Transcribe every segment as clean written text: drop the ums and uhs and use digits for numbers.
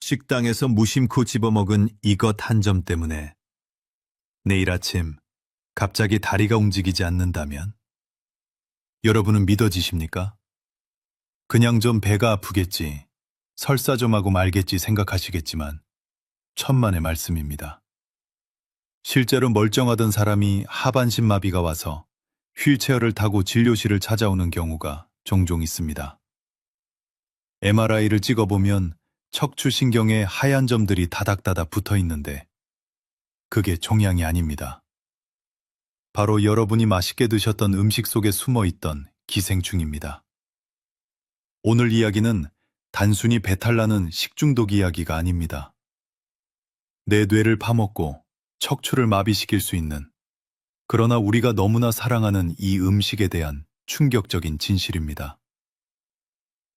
식당에서 무심코 집어먹은 이것 한 점 때문에 내일 아침 갑자기 다리가 움직이지 않는다면 여러분은 믿어지십니까? 그냥 좀 배가 아프겠지, 설사 좀 하고 말겠지 생각하시겠지만 천만의 말씀입니다. 실제로 멀쩡하던 사람이 하반신 마비가 와서 휠체어를 타고 진료실을 찾아오는 경우가 종종 있습니다. MRI를 찍어보면 척추신경에 하얀 점들이 다닥다닥 붙어 있는데 그게 종양이 아닙니다. 바로 여러분이 맛있게 드셨던 음식 속에 숨어 있던 기생충입니다. 오늘 이야기는 단순히 배탈나는 식중독 이야기가 아닙니다. 내 뇌를 파먹고 척추를 마비시킬 수 있는, 그러나 우리가 너무나 사랑하는 이 음식에 대한 충격적인 진실입니다.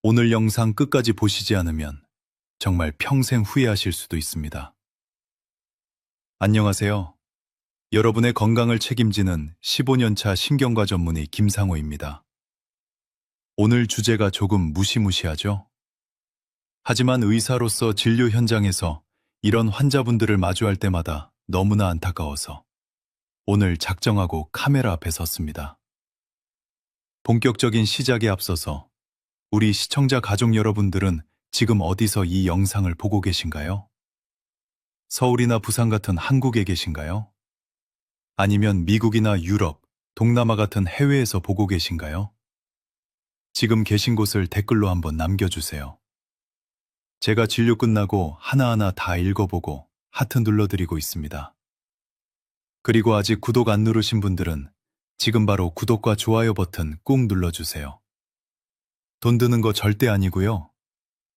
오늘 영상 끝까지 보시지 않으면 정말 평생 후회하실 수도 있습니다. 안녕하세요. 여러분의 건강을 책임지는 15년차 신경과 전문의 김상호입니다. 오늘 주제가 조금 무시무시하죠? 하지만 의사로서 진료 현장에서 이런 환자분들을 마주할 때마다 너무나 안타까워서 오늘 작정하고 카메라 앞에 섰습니다. 본격적인 시작에 앞서서 우리 시청자 가족 여러분들은 지금 어디서 이 영상을 보고 계신가요? 서울이나 부산 같은 한국에 계신가요? 아니면 미국이나 유럽, 동남아 같은 해외에서 보고 계신가요? 지금 계신 곳을 댓글로 한번 남겨주세요. 제가 진료 끝나고 하나하나 다 읽어보고 하트 눌러드리고 있습니다. 그리고 아직 구독 안 누르신 분들은 지금 바로 구독과 좋아요 버튼 꾹 눌러주세요. 돈 드는 거 절대 아니고요.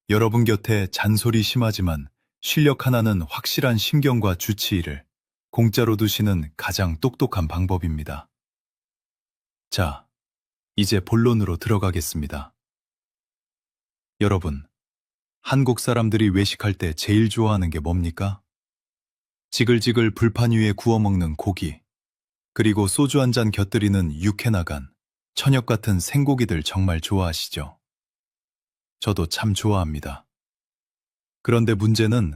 여러분 곁에 잔소리 심하지만 실력 하나는 확실한 신경과 주치의를 공짜로 두시는 가장 똑똑한 방법입니다. 자, 이제 본론으로 들어가겠습니다. 여러분, 한국 사람들이 외식할 때 제일 좋아하는 게 뭡니까? 지글지글 불판 위에 구워 먹는 고기, 그리고 소주 한 잔 곁들이는 육회 나간, 천엽 같은 생고기들 정말 좋아하시죠? 저도 참 좋아합니다. 그런데 문제는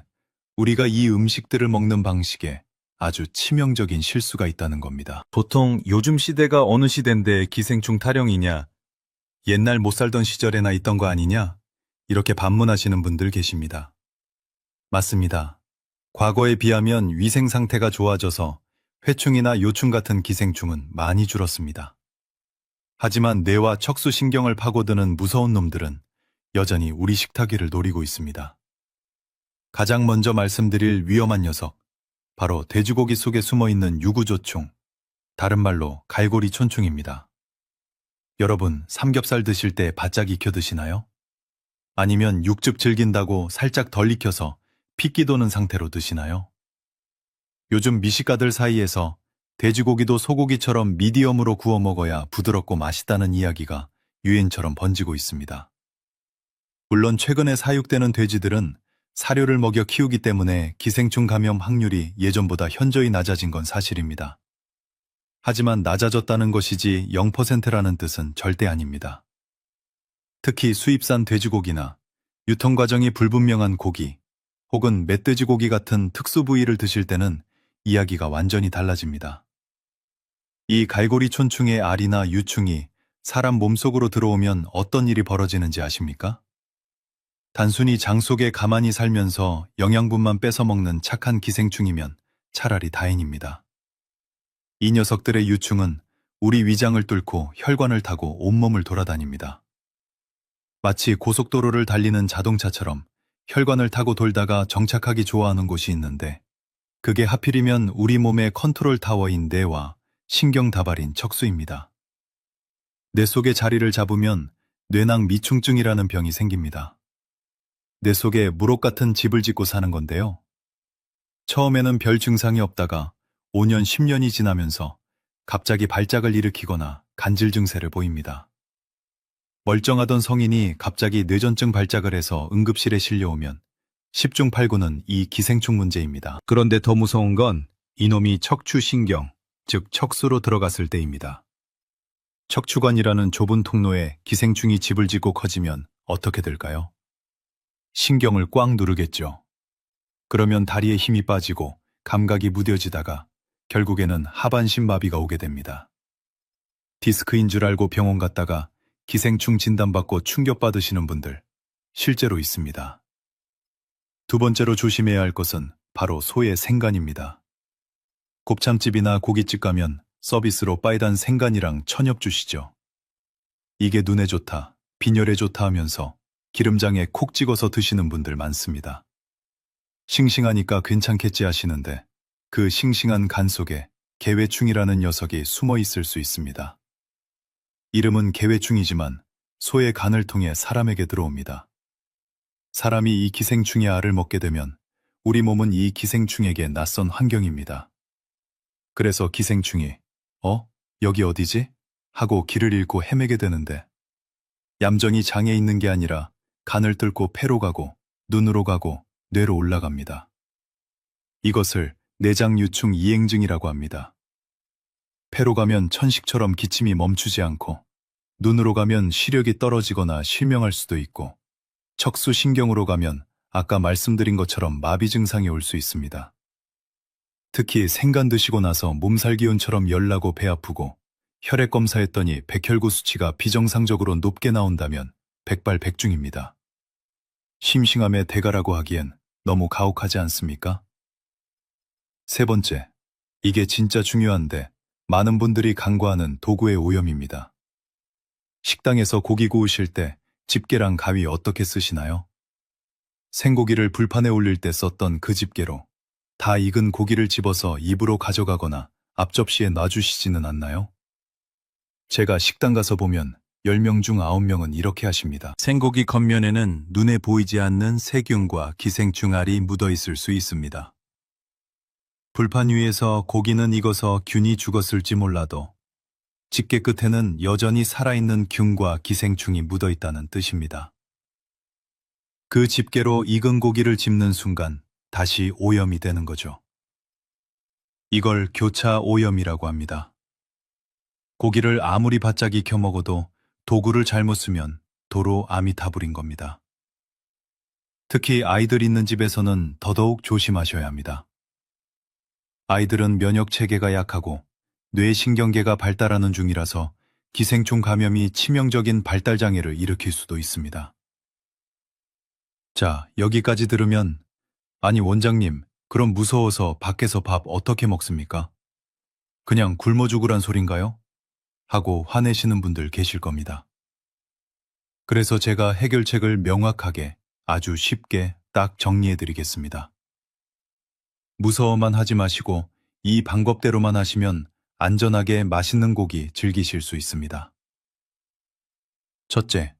우리가 이 음식들을 먹는 방식에 아주 치명적인 실수가 있다는 겁니다. 보통 요즘 시대가 어느 시대인데 기생충 타령이냐, 옛날 못 살던 시절에나 있던 거 아니냐, 이렇게 반문하시는 분들 계십니다. 맞습니다. 과거에 비하면 위생 상태가 좋아져서 회충이나 요충 같은 기생충은 많이 줄었습니다. 하지만 뇌와 척수신경을 파고드는 무서운 놈들은 여전히 우리 식탁 위를 노리고 있습니다. 가장 먼저 말씀드릴 위험한 녀석, 바로 돼지고기 속에 숨어있는 유구조충, 다른 말로 갈고리 촌충입니다. 여러분, 삼겹살 드실 때 바짝 익혀 드시나요? 아니면 육즙 즐긴다고 살짝 덜 익혀서 핏기 도는 상태로 드시나요? 요즘 미식가들 사이에서 돼지고기도 소고기처럼 미디엄으로 구워 먹어야 부드럽고 맛있다는 이야기가 유행처럼 번지고 있습니다. 물론 최근에 사육되는 돼지들은 사료를 먹여 키우기 때문에 기생충 감염 확률이 예전보다 현저히 낮아진 건 사실입니다. 하지만 낮아졌다는 것이지 0%라는 뜻은 절대 아닙니다. 특히 수입산 돼지고기나 유통 과정이 불분명한 고기, 혹은 멧돼지고기 같은 특수 부위를 드실 때는 이야기가 완전히 달라집니다. 이 갈고리 촌충의 알이나 유충이 사람 몸속으로 들어오면 어떤 일이 벌어지는지 아십니까? 단순히 장 속에 가만히 살면서 영양분만 뺏어 먹는 착한 기생충이면 차라리 다행입니다. 이 녀석들의 유충은 우리 위장을 뚫고 혈관을 타고 온몸을 돌아다닙니다. 마치 고속도로를 달리는 자동차처럼 혈관을 타고 돌다가 정착하기 좋아하는 곳이 있는데, 그게 하필이면 우리 몸의 컨트롤 타워인 뇌와 신경 다발인 척수입니다. 뇌 속에 자리를 잡으면 뇌낭 미충증이라는 병이 생깁니다. 뇌 속에 무록 같은 집을 짓고 사는 건데요. 처음에는 별 증상이 없다가 5년, 10년이 지나면서 갑자기 발작을 일으키거나 간질 증세를 보입니다. 멀쩡하던 성인이 갑자기 뇌전증 발작을 해서 응급실에 실려오면 10중 8구는 이 기생충 문제입니다. 그런데 더 무서운 건 이놈이 척추신경, 즉 척수로 들어갔을 때입니다. 척추관이라는 좁은 통로에 기생충이 집을 짓고 커지면 어떻게 될까요? 신경을 꽉 누르겠죠. 그러면 다리에 힘이 빠지고 감각이 무뎌지다가 결국에는 하반신 마비가 오게 됩니다. 디스크인 줄 알고 병원 갔다가 기생충 진단받고 충격받으시는 분들 실제로 있습니다. 두 번째로 조심해야 할 것은 바로 소의 생간입니다. 곱창집이나 고깃집 가면 서비스로 빨간 생간이랑 천엽 주시죠. 이게 눈에 좋다, 빈혈에 좋다 하면서 기름장에 콕 찍어서 드시는 분들 많습니다. 싱싱하니까 괜찮겠지 하시는데 그 싱싱한 간 속에 개회충이라는 녀석이 숨어 있을 수 있습니다. 이름은 개회충이지만 소의 간을 통해 사람에게 들어옵니다. 사람이 이 기생충의 알을 먹게 되면 우리 몸은 이 기생충에게 낯선 환경입니다. 그래서 기생충이 여기 어디지? 하고 길을 잃고 헤매게 되는데 얌전히 장에 있는 게 아니라 간을 뚫고 폐로 가고 눈으로 가고 뇌로 올라갑니다. 이것을 내장유충 이행증이라고 합니다. 폐로 가면 천식처럼 기침이 멈추지 않고 눈으로 가면 시력이 떨어지거나 실명할 수도 있고 척수신경으로 가면 아까 말씀드린 것처럼 마비 증상이 올 수 있습니다. 특히 생간 드시고 나서 몸살 기운처럼 열나고 배 아프고 혈액 검사했더니 백혈구 수치가 비정상적으로 높게 나온다면 백발백중입니다. 심싱함의 대가라고 하기엔 너무 가혹하지 않습니까? 세 번째, 이게 진짜 중요한데 많은 분들이 간과하는 도구의 오염입니다. 식당에서 고기 구우실 때 집게랑 가위 어떻게 쓰시나요? 생고기를 불판에 올릴 때 썼던 그 집게로 다 익은 고기를 집어서 입으로 가져가거나 앞접시에 놔주시지는 않나요? 제가 식당 가서 보면 10명 중 9명은 이렇게 하십니다. 생고기 겉면에는 눈에 보이지 않는 세균과 기생충 알이 묻어 있을 수 있습니다. 불판 위에서 고기는 익어서 균이 죽었을지 몰라도 집게 끝에는 여전히 살아있는 균과 기생충이 묻어 있다는 뜻입니다. 그 집게로 익은 고기를 집는 순간 다시 오염이 되는 거죠. 이걸 교차 오염이라고 합니다. 고기를 아무리 바짝 익혀 먹어도 도구를 잘못 쓰면 도로 아미타불인 겁니다. 특히 아이들 있는 집에서는 더더욱 조심하셔야 합니다. 아이들은 면역 체계가 약하고 뇌신경계가 발달하는 중이라서 기생충 감염이 치명적인 발달 장애를 일으킬 수도 있습니다. 자, 여기까지 들으면 아니 원장님, 그럼 무서워서 밖에서 밥 어떻게 먹습니까? 그냥 굶어 죽으란 소린가요? 하고 화내시는 분들 계실 겁니다. 그래서 제가 해결책을 명확하게 아주 쉽게 딱 정리해드리겠습니다. 무서워만 하지 마시고 이 방법대로만 하시면 안전하게 맛있는 고기 즐기실 수 있습니다. 첫째,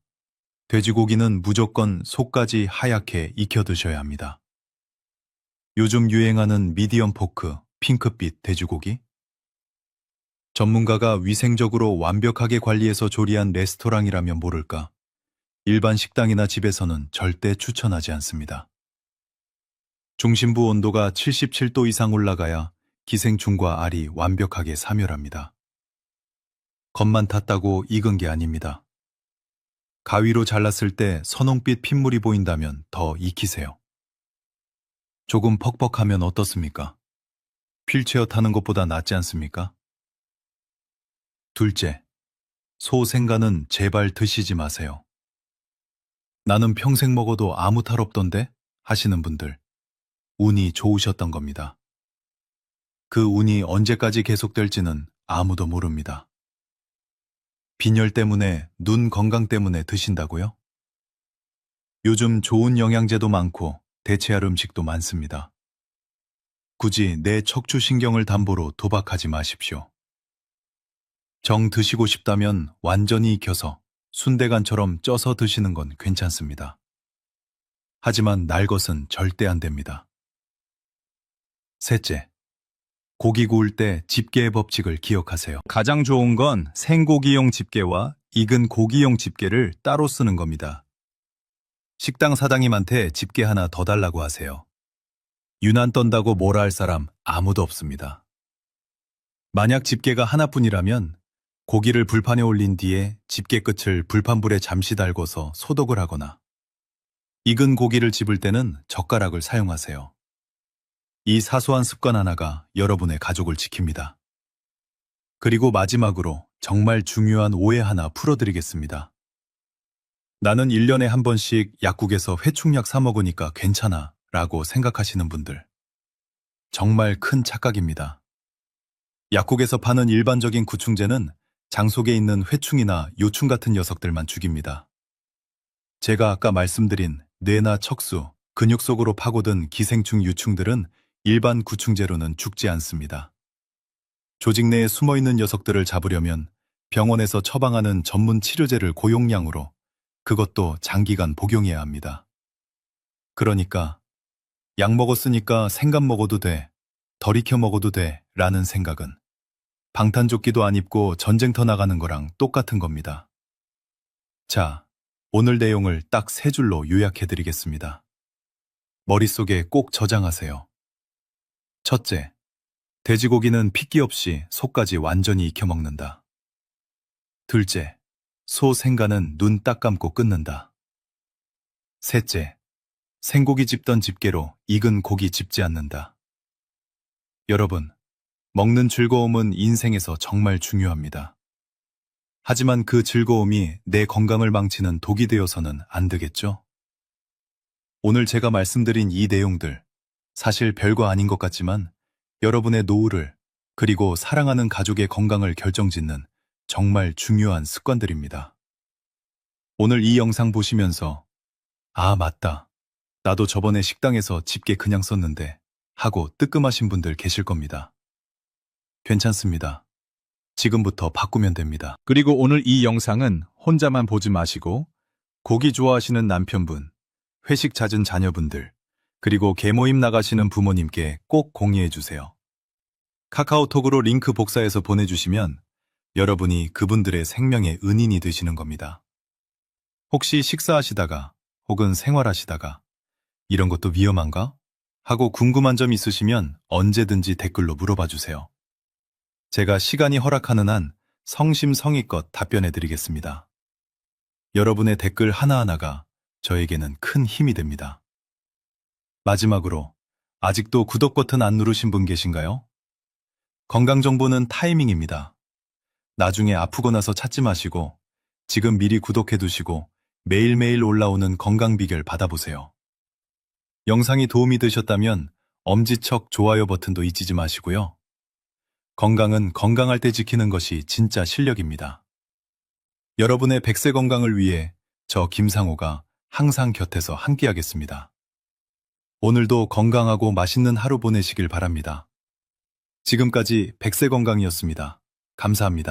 돼지고기는 무조건 속까지 하얗게 익혀 드셔야 합니다. 요즘 유행하는 미디엄 포크, 핑크빛 돼지고기? 전문가가 위생적으로 완벽하게 관리해서 조리한 레스토랑이라면 모를까? 일반 식당이나 집에서는 절대 추천하지 않습니다. 중심부 온도가 77도 이상 올라가야 기생충과 알이 완벽하게 사멸합니다. 겉만 탔다고 익은 게 아닙니다. 가위로 잘랐을 때 선홍빛 핏물이 보인다면 더 익히세요. 조금 퍽퍽하면 어떻습니까? 휠체어 타는 것보다 낫지 않습니까? 둘째, 소 생간은 제발 드시지 마세요. 나는 평생 먹어도 아무 탈 없던데? 하시는 분들, 운이 좋으셨던 겁니다. 그 운이 언제까지 계속될지는 아무도 모릅니다. 빈혈 때문에, 눈 건강 때문에 드신다고요? 요즘 좋은 영양제도 많고 대체할 음식도 많습니다. 굳이 내 척추신경을 담보로 도박하지 마십시오. 정 드시고 싶다면 완전히 익혀서 순대간처럼 쪄서 드시는 건 괜찮습니다. 하지만 날 것은 절대 안 됩니다. 셋째, 고기 구울 때 집게의 법칙을 기억하세요. 가장 좋은 건 생고기용 집게와 익은 고기용 집게를 따로 쓰는 겁니다. 식당 사장님한테 집게 하나 더 달라고 하세요. 유난 떤다고 뭐라 할 사람 아무도 없습니다. 만약 집게가 하나뿐이라면 고기를 불판에 올린 뒤에 집게 끝을 불판불에 잠시 달궈서 소독을 하거나 익은 고기를 집을 때는 젓가락을 사용하세요. 이 사소한 습관 하나가 여러분의 가족을 지킵니다. 그리고 마지막으로 정말 중요한 오해 하나 풀어드리겠습니다. 나는 1년에 한 번씩 약국에서 회충약 사 먹으니까 괜찮아 라고 생각하시는 분들. 정말 큰 착각입니다. 약국에서 파는 일반적인 구충제는 장 속에 있는 회충이나 요충 같은 녀석들만 죽입니다. 제가 아까 말씀드린 뇌나 척수, 근육 속으로 파고든 기생충 유충들은 일반 구충제로는 죽지 않습니다. 조직 내에 숨어있는 녀석들을 잡으려면 병원에서 처방하는 전문 치료제를 고용량으로, 그것도 장기간 복용해야 합니다. 그러니까 약 먹었으니까 생감 먹어도 돼, 덜 익혀 먹어도 돼 라는 생각은 방탄조끼도 안 입고 전쟁터 나가는 거랑 똑같은 겁니다. 자, 오늘 내용을 딱 3줄로 요약해드리겠습니다. 머릿속에 꼭 저장하세요. 첫째, 돼지고기는 핏기 없이 속까지 완전히 익혀 먹는다. 둘째, 소 생간은 눈 딱 감고 끊는다. 셋째, 생고기 집던 집게로 익은 고기 집지 않는다. 여러분, 먹는 즐거움은 인생에서 정말 중요합니다. 하지만 그 즐거움이 내 건강을 망치는 독이 되어서는 안 되겠죠? 오늘 제가 말씀드린 이 내용들, 사실 별거 아닌 것 같지만 여러분의 노후를, 그리고 사랑하는 가족의 건강을 결정짓는 정말 중요한 습관들입니다. 오늘 이 영상 보시면서 아, 맞다. 나도 저번에 식당에서 집게 그냥 썼는데 하고 뜨끔하신 분들 계실 겁니다. 괜찮습니다. 지금부터 바꾸면 됩니다. 그리고 오늘 이 영상은 혼자만 보지 마시고 고기 좋아하시는 남편분, 회식 잦은 자녀분들, 그리고 개모임 나가시는 부모님께 꼭 공유해 주세요. 카카오톡으로 링크 복사해서 보내주시면 여러분이 그분들의 생명의 은인이 되시는 겁니다. 혹시 식사하시다가 혹은 생활하시다가 이런 것도 위험한가? 하고 궁금한 점 있으시면 언제든지 댓글로 물어봐 주세요. 제가 시간이 허락하는 한 성심성의껏 답변해 드리겠습니다. 여러분의 댓글 하나하나가 저에게는 큰 힘이 됩니다. 마지막으로 아직도 구독 버튼 안 누르신 분 계신가요? 건강정보는 타이밍입니다. 나중에 아프고 나서 찾지 마시고 지금 미리 구독해 두시고 매일매일 올라오는 건강 비결 받아보세요. 영상이 도움이 되셨다면 엄지척 좋아요 버튼도 잊지 마시고요. 건강은 건강할 때 지키는 것이 진짜 실력입니다. 여러분의 100세 건강을 위해 저 김상호가 항상 곁에서 함께하겠습니다. 오늘도 건강하고 맛있는 하루 보내시길 바랍니다. 지금까지 100세 건강이었습니다. 감사합니다.